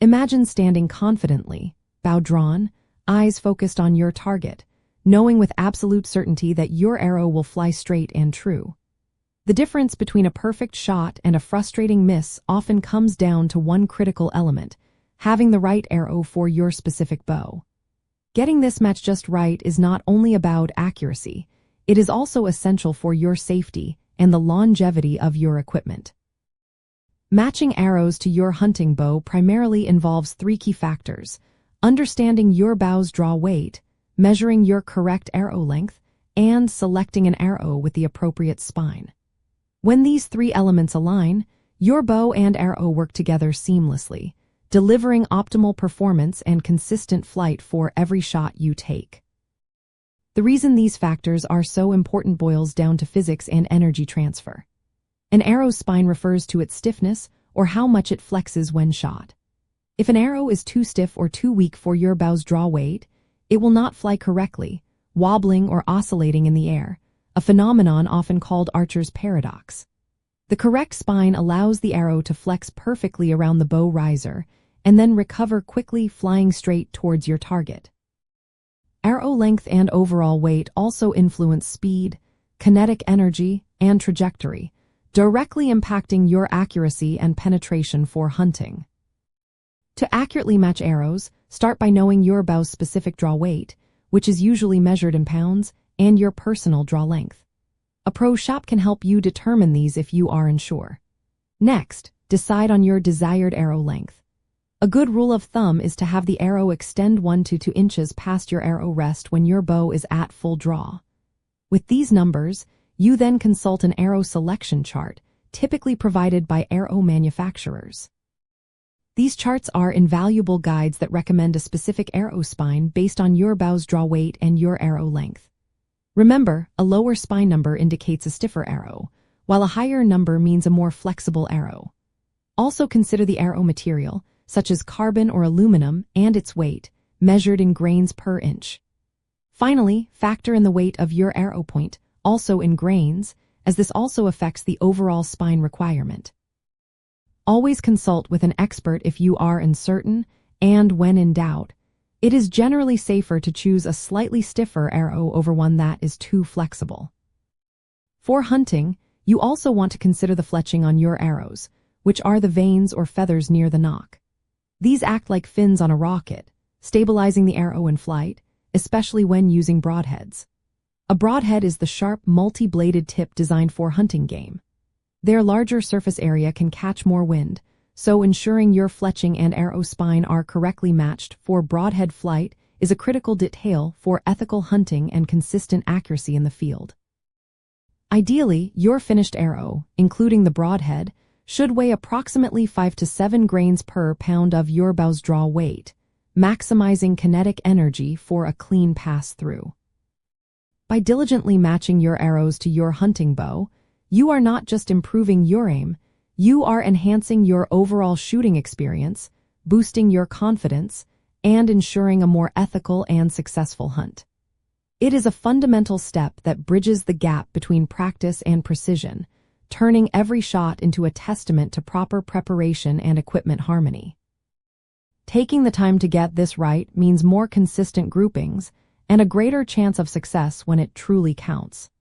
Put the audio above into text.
Imagine standing confidently, bow drawn, eyes focused on your target, knowing with absolute certainty that your arrow will fly straight and true. The difference between a perfect shot and a frustrating miss often comes down to one critical element: having the right arrow for your specific bow. Getting this match just right is not only about accuracy, it is also essential for your safety and the longevity of your equipment. Matching arrows to your hunting bow primarily involves three key factors: understanding your bow's draw weight, measuring your correct arrow length, and selecting an arrow with the appropriate spine. When these three elements align, your bow and arrow work together seamlessly, delivering optimal performance and consistent flight for every shot you take. The reason these factors are so important boils down to physics and energy transfer. An arrow's spine refers to its stiffness, or how much it flexes when shot. If an arrow is too stiff or too weak for your bow's draw weight, it will not fly correctly, wobbling or oscillating in the air, a phenomenon often called Archer's paradox. The correct spine allows the arrow to flex perfectly around the bow riser and then recover quickly, flying straight towards your target. Arrow length and overall weight also influence speed, kinetic energy, and trajectory, directly impacting your accuracy and penetration for hunting. To accurately match arrows, start by knowing your bow's specific draw weight, which is usually measured in pounds, and your personal draw length. A pro shop can help you determine these if you are unsure. Next, decide on your desired arrow length. A good rule of thumb is to have the arrow extend 1 to 2 inches past your arrow rest when your bow is at full draw. With these numbers, you then consult an arrow selection chart, typically provided by arrow manufacturers. These charts are invaluable guides that recommend a specific arrow spine based on your bow's draw weight and your arrow length. Remember, a lower spine number indicates a stiffer arrow, while a higher number means a more flexible arrow. Also consider the arrow material, such as carbon or aluminum, and its weight, measured in grains per inch. Finally, factor in the weight of your arrow point, also in grains, as this also affects the overall spine requirement. Always consult with an expert if you are uncertain, and when in doubt, it is generally safer to choose a slightly stiffer arrow over one that is too flexible. For hunting, you also want to consider the fletching on your arrows, which are the vanes or feathers near the nock. These act like fins on a rocket, stabilizing the arrow in flight, especially when using broadheads. A broadhead is the sharp, multi-bladed tip designed for hunting game. Their larger surface area can catch more wind, so ensuring your fletching and arrow spine are correctly matched for broadhead flight is a critical detail for ethical hunting and consistent accuracy in the field. Ideally, your finished arrow, including the broadhead, should weigh approximately 5 to 7 grains per pound of your bow's draw weight, maximizing kinetic energy for a clean pass-through. By diligently matching your arrows to your hunting bow, you are not just improving your aim, you are enhancing your overall shooting experience, boosting your confidence, and ensuring a more ethical and successful hunt. It is a fundamental step that bridges the gap between practice and precision, turning every shot into a testament to proper preparation and equipment harmony. Taking the time to get this right means more consistent groupings and a greater chance of success when it truly counts.